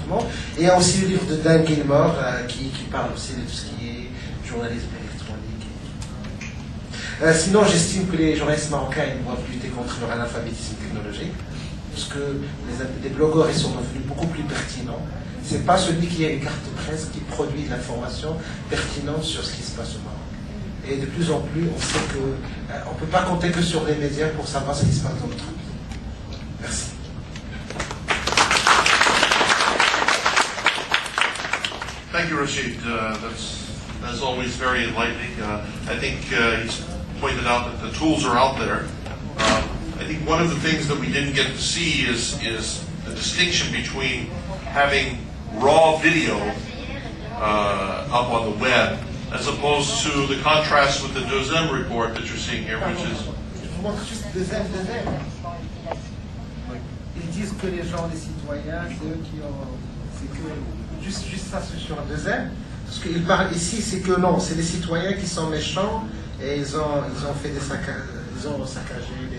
effectivement. Et il y a aussi le livre de Dan Gilmore qui parle aussi de tout ce qui est journalisme électronique. Sinon, j'estime que les journalistes marocains doivent lutter contre leur analphabétisme technologique, parce que les blogueurs ils sont devenus beaucoup plus pertinents. C'est pas celui qui a une carte de presse qui produit de l'information pertinente sur ce qui se passe au Maroc. Et de plus en plus, on sait que on ne peut pas compter que sur les médias pour savoir ce qui se passe dans notre pays. Merci. Thank you, Rachid. That's, as always, very enlightening. I think he's pointed out that the tools are out there. I think one of the things that we didn't get to see is the distinction between having raw video up on the web as opposed to the contrast with the Zaimi report that you're seeing here, which is... Je vous montre juste Zaimi. Ils disent que les gens, les citoyens, c'est eux qui ont... C'est que... Juste ça sur Zaimi. Ce qu'il parle ici, c'est que non, c'est les citoyens qui sont méchants et ils ont fait des ils ont saccagé les...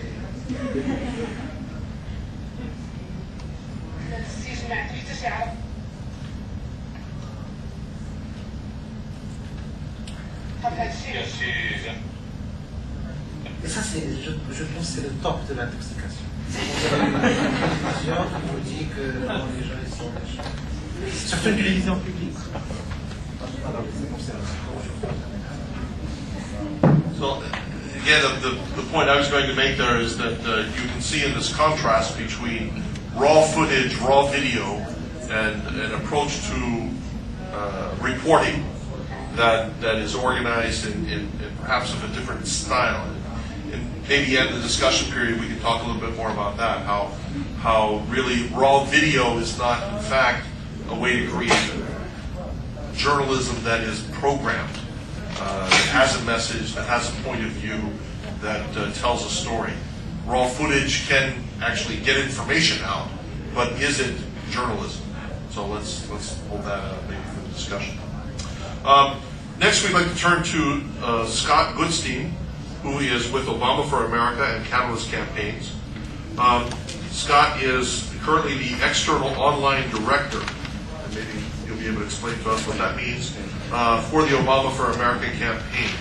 Et ça, je pense que c'est le top de l'intoxication. Qui vous dit que les gens ils sont méchants. Surtout une télévision publique. So, again, the point I was going to make there is that you can see in this contrast between raw footage, raw video, and an approach to reporting that is organized in perhaps of a different style. And maybe at the discussion period we can talk a little bit more about that, how really raw video is not in fact a way to create journalism that is programmed, that has a message, that has a point of view, that tells a story. Raw footage can actually get information out, but is it journalism? So let's hold that maybe for the discussion. Next, we'd like to turn to Scott Goodstein, who is with Obama for America and Catalyst Campaigns. Scott is currently the external online director, and maybe you'll be able to explain to us what that means, for the Obama for America campaign.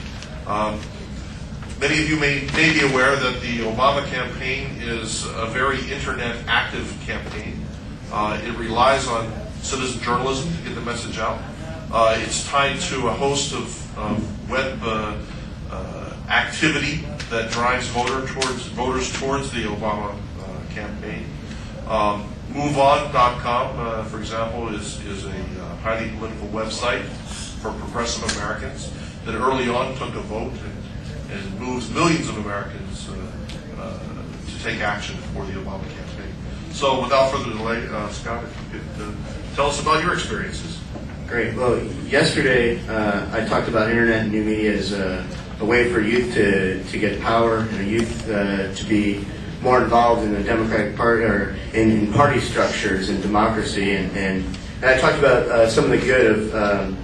Many of you may be aware that the Obama campaign is a very internet active campaign. It relies on citizen journalism to get the message out. It's tied to a host of web activity that drives voters towards the Obama campaign. MoveOn.com, for example, is a highly political website for progressive Americans that early on took a vote and moves millions of Americans to take action for the Obama campaign. So without further delay, Scott, if you could tell us about your experiences. Great. Well, yesterday I talked about internet and new media as a way for youth to get power and youth to be more involved in the Democratic Party or in party structures and democracy. And I talked about some of the good of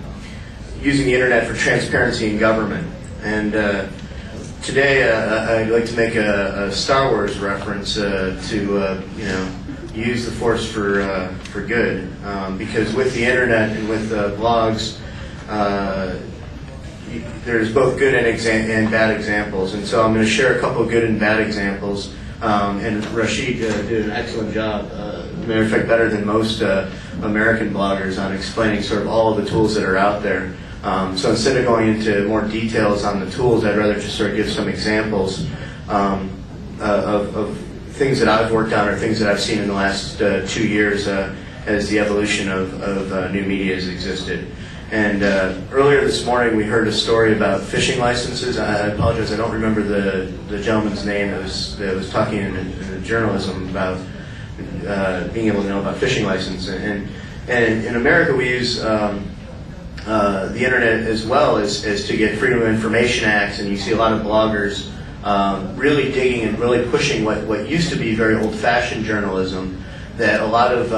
using the internet for transparency in government. And today I'd like to make a Star Wars reference to use the Force for good, because with the internet and with blogs, there's both good and bad examples, and so I'm going to share a couple of good and bad examples. And Rachid did an excellent job, matter of fact, better than most American bloggers on explaining sort of all of the tools that are out there. So instead of going into more details on the tools, I'd rather just sort of give some examples of things that I've worked on or things that I've seen in the last 2 years as the evolution of new media has existed. And earlier this morning we heard a story about fishing licenses. I apologize, I don't remember the gentleman's name that was talking in journalism about being able to know about fishing licenses. And in America we use the internet as well as to get Freedom of Information Acts, and you see a lot of bloggers really digging and really pushing what used to be very old-fashioned journalism that a lot of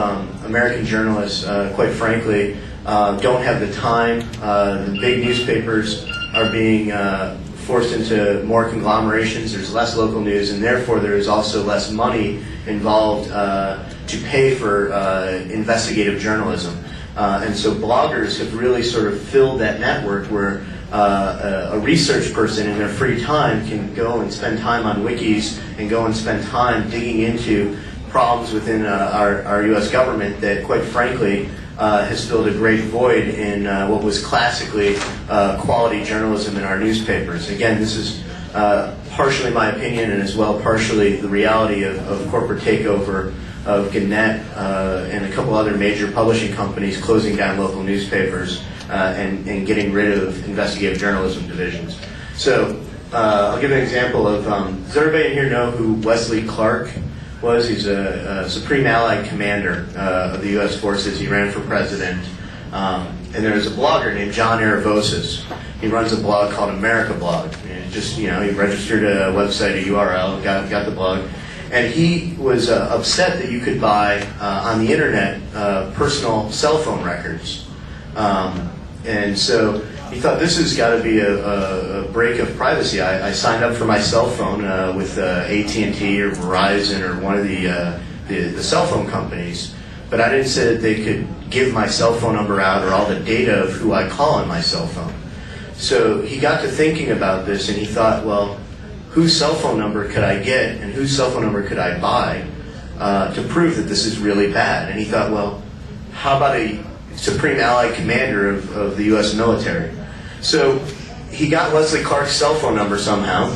American journalists, quite frankly, don't have the time. The big newspapers are being forced into more conglomerations. There's less local news, and therefore there is also less money involved to pay for investigative journalism. And so bloggers have really sort of filled that network where a research person in their free time can go and spend time on wikis and go and spend time digging into problems within our U.S. government that, quite frankly, has filled a great void in what was classically quality journalism in our newspapers. Again, this is partially my opinion and as well partially the reality of corporate takeover of Gannett and a couple other major publishing companies closing down local newspapers and getting rid of investigative journalism divisions. So I'll give an example of, does everybody in here know who Wesley Clark was? He's a Supreme Allied Commander of the U.S. forces. He ran for president. And there's a blogger named John Aravosis. He runs a blog called America Blog. And just, he registered a website, a URL, got the blog. And he was upset that you could buy on the internet personal cell phone records. And so he thought this has got to be a break of privacy. I signed up for my cell phone with AT&T or Verizon or one of the cell phone companies, but I didn't say that they could give my cell phone number out or all the data of who I call on my cell phone. So he got to thinking about this and he thought, well, whose cell phone number could I get and whose cell phone number could I buy to prove that this is really bad? And he thought, well, how about a Supreme Allied Commander of the U.S. military? So he got Wesley Clark's cell phone number somehow,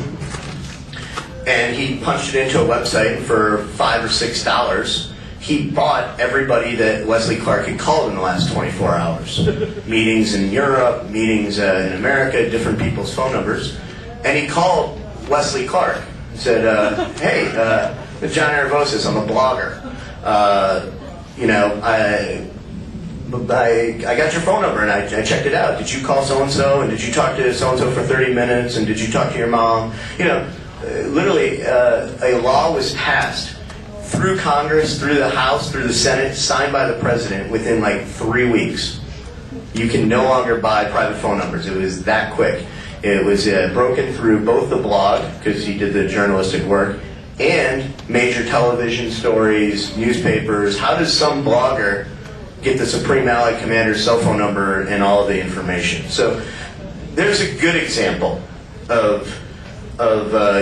and he punched it into a website for $5 or $6. He bought everybody that Wesley Clark had called in the last 24 hours. Meetings in Europe, meetings in America, different people's phone numbers. And he called Wesley Clark and said, hey, John Aravosis, I'm a blogger. I got your phone number and I checked it out. Did you call so-and-so and did you talk to so-and-so for 30 minutes and did you talk to your mom? Literally a law was passed through Congress, through the House, through the Senate, signed by the President within like 3 weeks. You can no longer buy private phone numbers. It was that quick. It was broken through both the blog, because he did the journalistic work, and major television stories, newspapers. How does some blogger get the Supreme Allied Commander's cell phone number and all of the information? So there's a good example of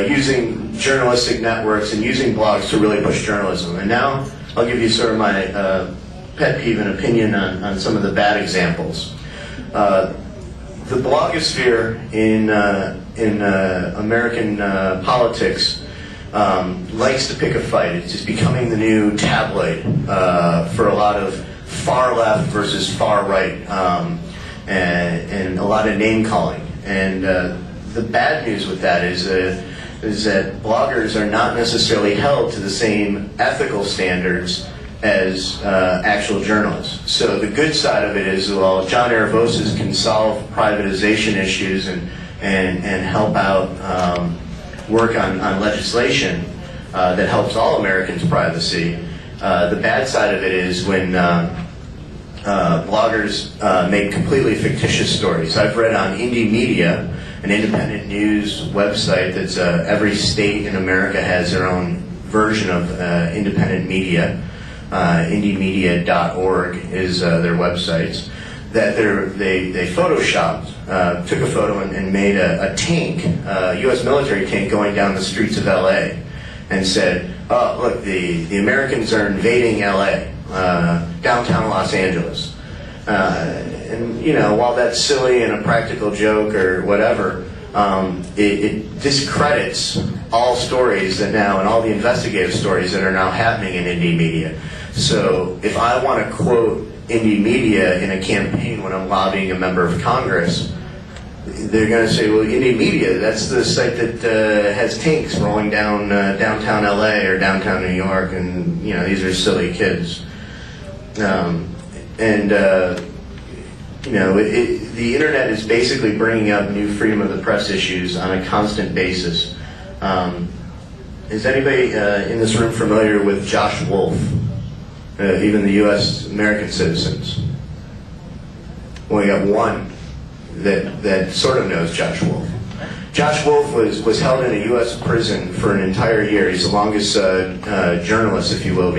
using journalistic networks and using blogs to really push journalism. And now I'll give you sort of my pet peeve and opinion on some of the bad examples. The blogosphere in American politics likes to pick a fight. It's just becoming the new tabloid for a lot of far left versus far right, and a lot of name calling. And the bad news with that is that bloggers are not necessarily held to the same ethical standards as actual journalists. So the good side of it is, well, John Aravosis can solve privatization issues and help out work on legislation that helps all Americans' privacy. The bad side of it is when bloggers make completely fictitious stories. I've read on Indie Media, an independent news website that's every state in America has their own version of independent media. indiemedia.org is their websites. That they photoshopped, took a photo and made a tank, a U.S. military tank going down the streets of L.A. and said, oh, look, the Americans are invading L.A., downtown Los Angeles. And, while that's silly and a practical joke or whatever, it discredits all stories that now, and all the investigative stories that are now happening in indie media. So if I want to quote indie media in a campaign when I'm lobbying a member of Congress, they're going to say, well, indie media, that's the site that has tanks rolling down downtown LA or downtown New York, and these are silly kids. The internet is basically bringing up new freedom of the press issues on a constant basis. Is anybody in this room familiar with Josh Wolf? Even the U.S. American citizens. Well, we got one that sort of knows Josh Wolf. Josh Wolf was held in a U.S. prison for an entire year. He's the longest journalist, if you will,